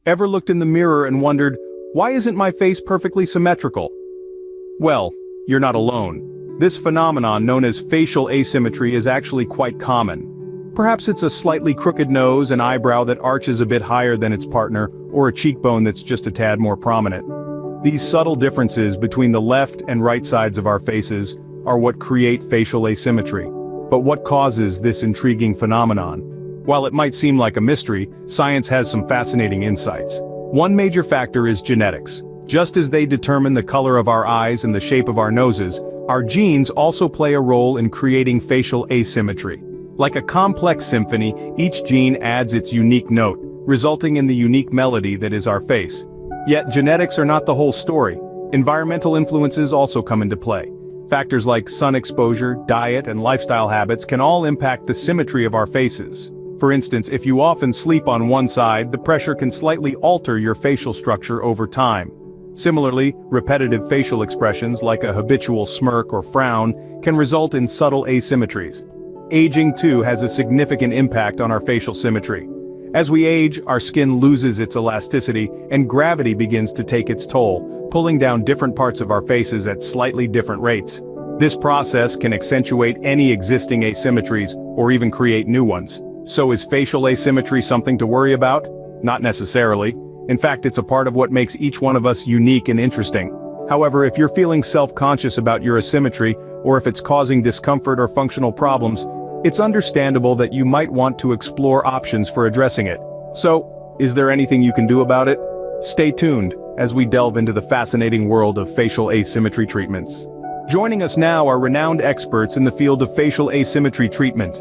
Ever looked in the mirror and wondered, why isn't my face perfectly symmetrical? Well, you're not alone. This phenomenon known as facial asymmetry is actually quite common. Perhaps it's a slightly crooked nose, an eyebrow that arches a bit higher than its partner, or a cheekbone that's just a tad more prominent. These subtle differences between the left and right sides of our faces are what create facial asymmetry. But what causes this intriguing phenomenon? While it might seem like a mystery, science has some fascinating insights. One major factor is genetics. Just as they determine the color of our eyes and the shape of our noses, our genes also play a role in creating facial asymmetry. Like a complex symphony, each gene adds its unique note, resulting in the unique melody that is our face. Yet genetics are not the whole story. Environmental influences also come into play. Factors like sun exposure, diet, and lifestyle habits can all impact the symmetry of our faces. For instance, if you often sleep on one side, the pressure can slightly alter your facial structure over time. Similarly, repetitive facial expressions like a habitual smirk or frown can result in subtle asymmetries. Aging too has a significant impact on our facial symmetry. As we age, our skin loses its elasticity and gravity begins to take its toll, pulling down different parts of our faces at slightly different rates. This process can accentuate any existing asymmetries or even create new ones. So is facial asymmetry something to worry about? Not necessarily. In fact, it's a part of what makes each one of us unique and interesting. However, if you're feeling self-conscious about your asymmetry, or if it's causing discomfort or functional problems, it's understandable that you might want to explore options for addressing it. So, is there anything you can do about it? Stay tuned as we delve into the fascinating world of facial asymmetry treatments. Joining us now are renowned experts in the field of facial asymmetry treatment.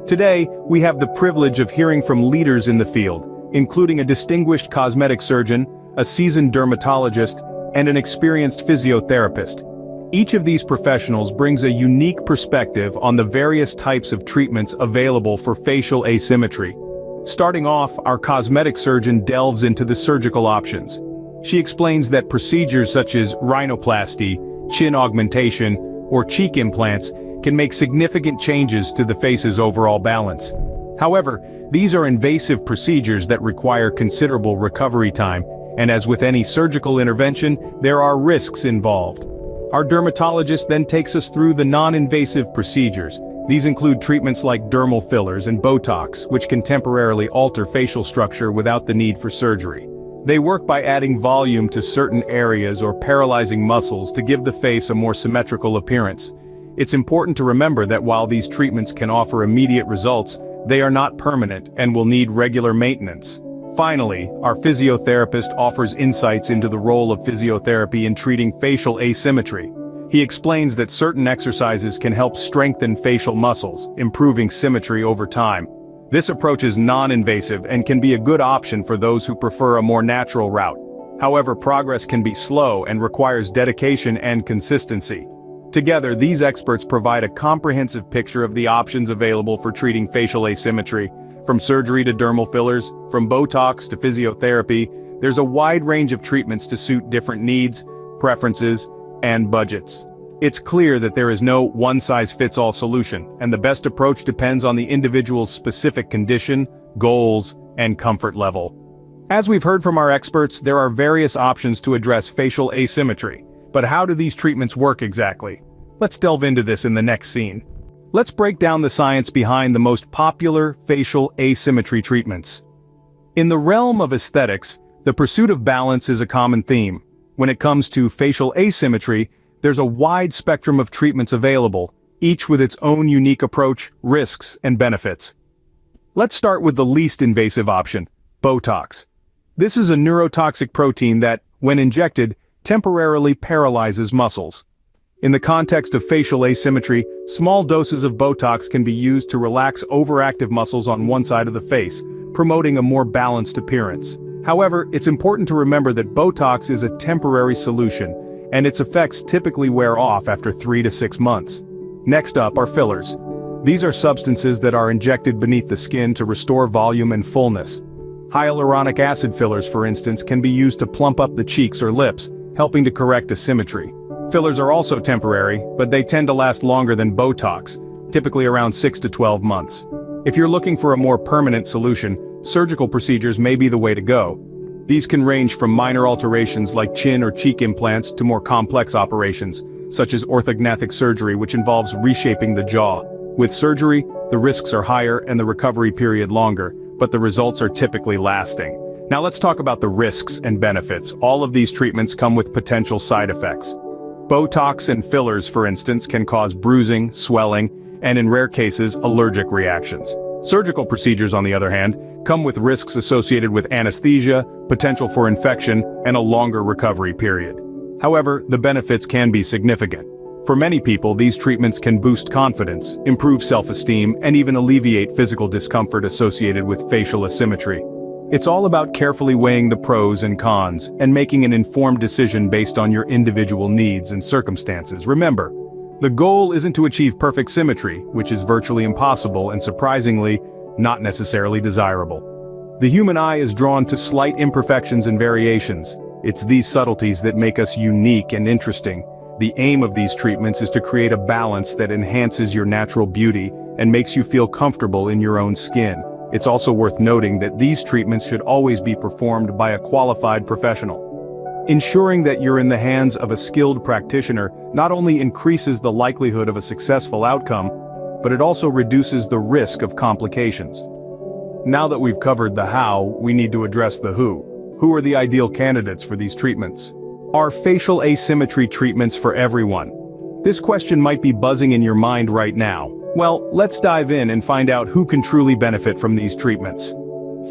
Today, we have the privilege of hearing from leaders in the field, including a distinguished cosmetic surgeon, a seasoned dermatologist, and an experienced physiotherapist. Each of these professionals brings a unique perspective on the various types of treatments available for facial asymmetry. Starting off, our cosmetic surgeon delves into the surgical options. She explains that procedures such as rhinoplasty, chin augmentation, or cheek implants can make significant changes to the face's overall balance. However, these are invasive procedures that require considerable recovery time, and as with any surgical intervention, there are risks involved. Our dermatologist then takes us through the non-invasive procedures. These include treatments like dermal fillers and Botox, which can temporarily alter facial structure without the need for surgery. They work by adding volume to certain areas or paralyzing muscles to give the face a more symmetrical appearance. It's important to remember that while these treatments can offer immediate results, they are not permanent and will need regular maintenance. Finally, our physiotherapist offers insights into the role of physiotherapy in treating facial asymmetry. He explains that certain exercises can help strengthen facial muscles, improving symmetry over time. This approach is non-invasive and can be a good option for those who prefer a more natural route. However, progress can be slow and requires dedication and consistency. Together, these experts provide a comprehensive picture of the options available for treating facial asymmetry. From surgery to dermal fillers, from Botox to physiotherapy, there's a wide range of treatments to suit different needs, preferences, and budgets. It's clear that there is no one-size-fits-all solution, and the best approach depends on the individual's specific condition, goals, and comfort level. As we've heard from our experts, there are various options to address facial asymmetry. But how do these treatments work exactly? Let's delve into this in the next scene. Let's break down the science behind the most popular facial asymmetry treatments. In the realm of aesthetics, the pursuit of balance is a common theme. When it comes to facial asymmetry, there's a wide spectrum of treatments available, each with its own unique approach, risks, and benefits. Let's start with the least invasive option, Botox. This is a neurotoxic protein that, when injected, temporarily paralyzes muscles. In the context of facial asymmetry, small doses of Botox can be used to relax overactive muscles on one side of the face, promoting a more balanced appearance. However, it's important to remember that Botox is a temporary solution, and its effects typically wear off after 3 to 6 months. Next up are fillers. These are substances that are injected beneath the skin to restore volume and fullness. Hyaluronic acid fillers, for instance, can be used to plump up the cheeks or lips, helping to correct asymmetry. Fillers are also temporary, but they tend to last longer than Botox, typically around 6 to 12 months. If you're looking for a more permanent solution, surgical procedures may be the way to go. These can range from minor alterations like chin or cheek implants to more complex operations, such as orthognathic surgery, which involves reshaping the jaw. With surgery, the risks are higher and the recovery period longer, but the results are typically lasting. Now let's talk about the risks and benefits. All of these treatments come with potential side effects. Botox and fillers, for instance, can cause bruising, swelling, and in rare cases, allergic reactions. Surgical procedures, on the other hand, come with risks associated with anesthesia, potential for infection, and a longer recovery period. However, the benefits can be significant. For many people, these treatments can boost confidence, improve self-esteem, and even alleviate physical discomfort associated with facial asymmetry. It's all about carefully weighing the pros and cons and making an informed decision based on your individual needs and circumstances. Remember, the goal isn't to achieve perfect symmetry, which is virtually impossible and surprisingly, not necessarily desirable. The human eye is drawn to slight imperfections and variations. It's these subtleties that make us unique and interesting. The aim of these treatments is to create a balance that enhances your natural beauty and makes you feel comfortable in your own skin. It's also worth noting that these treatments should always be performed by a qualified professional. Ensuring that you're in the hands of a skilled practitioner not only increases the likelihood of a successful outcome, but it also reduces the risk of complications. Now that we've covered the how, we need to address the who. Who are the ideal candidates for these treatments? Are facial asymmetry treatments for everyone? This question might be buzzing in your mind right now. Well, let's dive in and find out who can truly benefit from these treatments.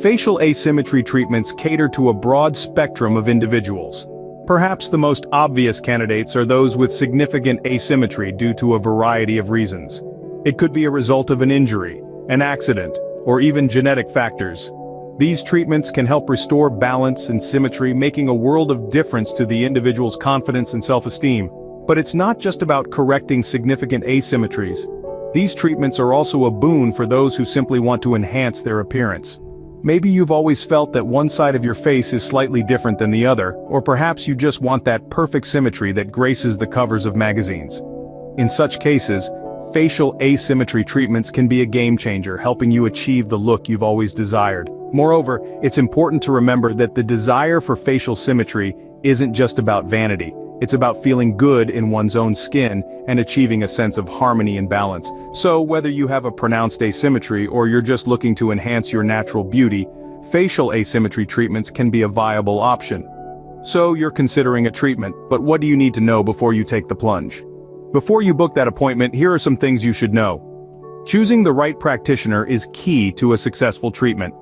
Facial asymmetry treatments cater to a broad spectrum of individuals. Perhaps the most obvious candidates are those with significant asymmetry due to a variety of reasons. It could be a result of an injury, an accident, or even genetic factors. These treatments can help restore balance and symmetry, making a world of difference to the individual's confidence and self-esteem. But it's not just about correcting significant asymmetries. These treatments are also a boon for those who simply want to enhance their appearance. Maybe you've always felt that one side of your face is slightly different than the other, or perhaps you just want that perfect symmetry that graces the covers of magazines. In such cases, facial asymmetry treatments can be a game changer, helping you achieve the look you've always desired. Moreover, it's important to remember that the desire for facial symmetry isn't just about vanity. It's about feeling good in one's own skin and achieving a sense of harmony and balance. So whether you have a pronounced asymmetry or you're just looking to enhance your natural beauty, facial asymmetry treatments can be a viable option. So you're considering a treatment, but what do you need to know before you take the plunge? Before you book that appointment, here are some things you should know. Choosing the right practitioner is key to a successful treatment.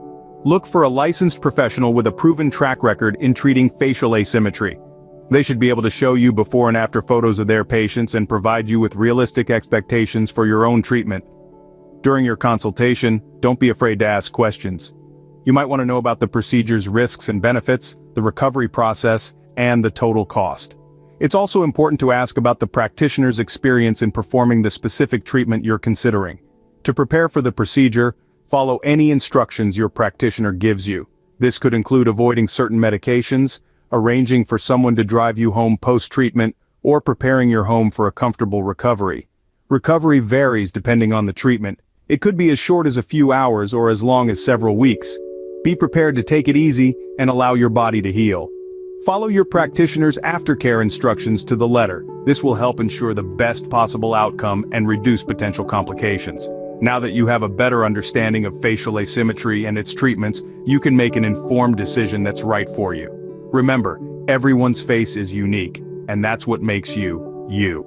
Look for a licensed professional with a proven track record in treating facial asymmetry. They should be able to show you before and after photos of their patients and provide you with realistic expectations for your own treatment. During your consultation, don't be afraid to ask questions. You might want to know about the procedure's risks and benefits, the recovery process, and the total cost. It's also important to ask about the practitioner's experience in performing the specific treatment you're considering. To prepare for the procedure, follow any instructions your practitioner gives you. This could include avoiding certain medications, arranging for someone to drive you home post-treatment, or preparing your home for a comfortable recovery. Recovery varies depending on the treatment. It could be as short as a few hours or as long as several weeks. Be prepared to take it easy and allow your body to heal. Follow your practitioner's aftercare instructions to the letter. This will help ensure the best possible outcome and reduce potential complications. Now that you have a better understanding of facial asymmetry and its treatments, you can make an informed decision that's right for you. Remember, everyone's face is unique, and that's what makes you, you.